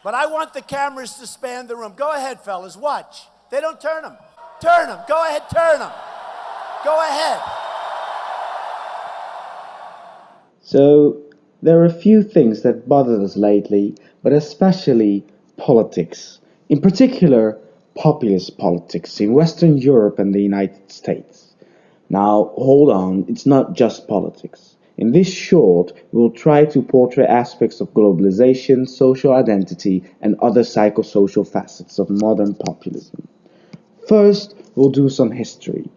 But I want the cameras to span the room. Go ahead, fellas, watch. They don't turn them. Turn them. Go ahead, turn them. Go ahead. So, there are a few things that bothered us lately, but especially politics. In particular, populist politics in Western Europe and the United States. Now, hold on, it's not just politics. In this short, we'll try to portray aspects of globalization, social identity, and other psychosocial facets of modern populism. First, we'll do some history.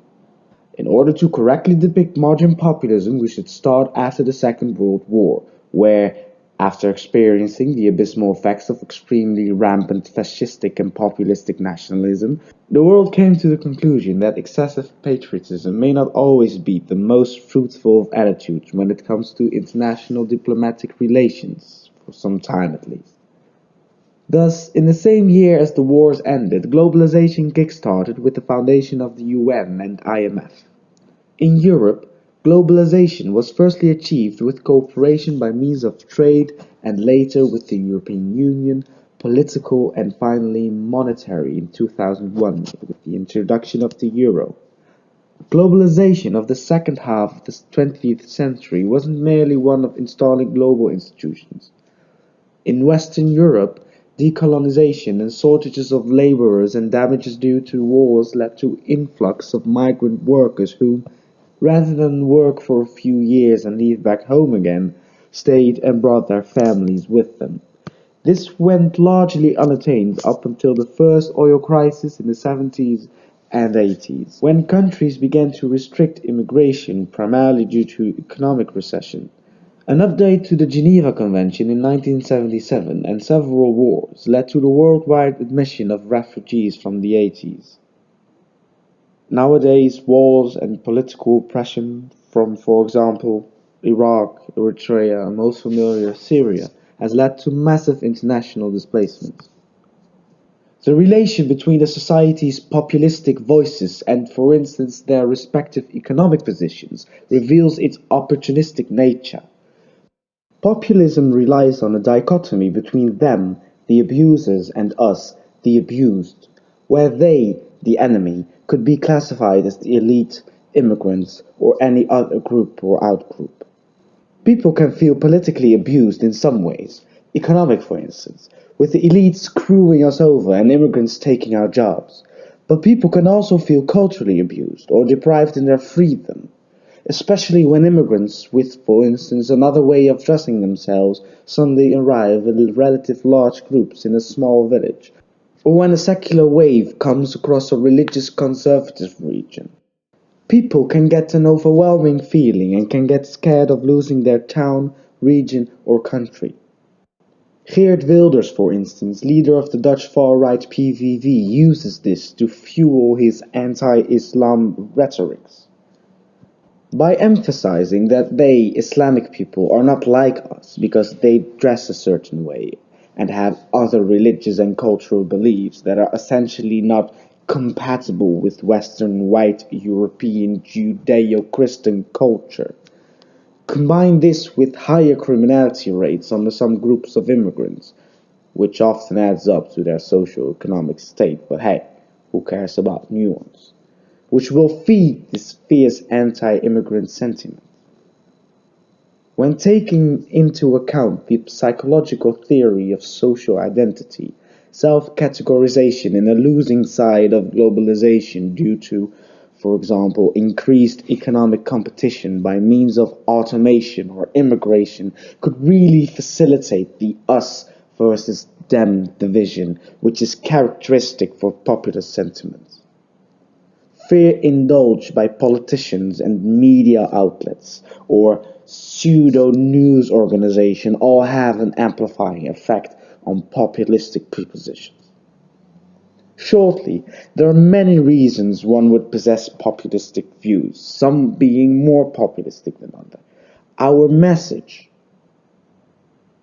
In order to correctly depict modern populism, we should start after the Second World War, where, after experiencing the abysmal effects of extremely rampant fascistic and populistic nationalism, the world came to the conclusion that excessive patriotism may not always be the most fruitful of attitudes when it comes to international diplomatic relations, for some time at least. Thus, in the same year as the wars ended, globalization kick-started with the foundation of the UN and IMF. In Europe, globalization was firstly achieved with cooperation by means of trade and later with the European Union, political and finally monetary in 2001 with the introduction of the euro. Globalization of the second half of the 20th century wasn't merely one of installing global institutions. In Western Europe, decolonization and shortages of laborers and damages due to wars led to influx of migrant workers who, rather than work for a few years and leave back home again, stayed and brought their families with them. This went largely unattained up until the first oil crisis in the 70s and 80s, when countries began to restrict immigration primarily due to economic recession. An update to the Geneva Convention in 1977 and several wars led to the worldwide admission of refugees from the 80s. Nowadays, wars and political oppression from, for example, Iraq, Eritrea, and most familiar Syria has led to massive international displacements. The relation between the society's populistic voices and, for instance, their respective economic positions reveals its opportunistic nature. Populism relies on a dichotomy between them, the abusers, and us, the abused, where they, the enemy, could be classified as the elite, immigrants, or any other group or outgroup. People can feel politically abused in some ways, economic for instance, with the elites screwing us over and immigrants taking our jobs. But people can also feel culturally abused or deprived in their freedom, especially when immigrants with, for instance, another way of dressing themselves suddenly arrive in relative large groups in a small village, or when a secular wave comes across a religious conservative region. People can get an overwhelming feeling and can get scared of losing their town, region, or country. Geert Wilders, for instance, leader of the Dutch far-right PVV, uses this to fuel his anti-Islam rhetorics. By emphasizing that they, Islamic people, are not like us because they dress a certain way and have other religious and cultural beliefs that are essentially not compatible with Western white European Judeo-Christian culture. Combine this with higher criminality rates under some groups of immigrants, which often adds up to their socio-economic state, but hey, who cares about nuance? Which will feed this fierce anti-immigrant sentiment. When taking into account the psychological theory of social identity, self-categorization and a losing side of globalization due to, for example, increased economic competition by means of automation or immigration could really facilitate the us versus them division, which is characteristic for populist sentiments. Fear indulged by politicians and media outlets or pseudo-news organizations all have an amplifying effect on populistic prepositions. Shortly, there are many reasons one would possess populistic views, some being more populistic than others. Our message: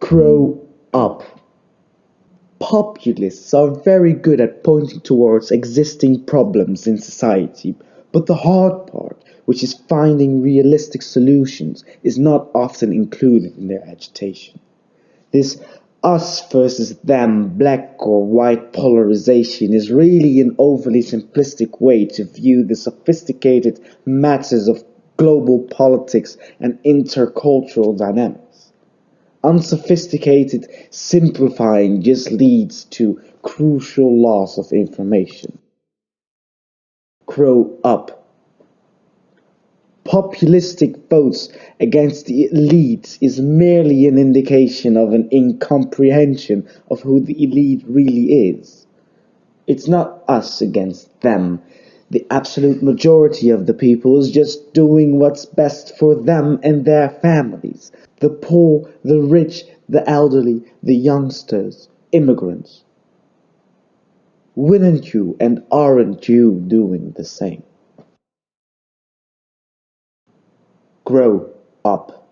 grow up. Populists are very good at pointing towards existing problems in society, but the hard part, which is finding realistic solutions, is not often included in their agitation. This Us versus them, black or white polarization is really an overly simplistic way to view the sophisticated matters of global politics and intercultural dynamics. Unsophisticated simplifying just leads to crucial loss of information. Grow up. Populistic votes against the elite is merely an indication of an incomprehension of who the elite really is. It's not us against them. The absolute majority of the people is just doing what's best for them and their families. The poor, the rich, the elderly, the youngsters, immigrants. Wouldn't you and aren't you doing the same? Grow up.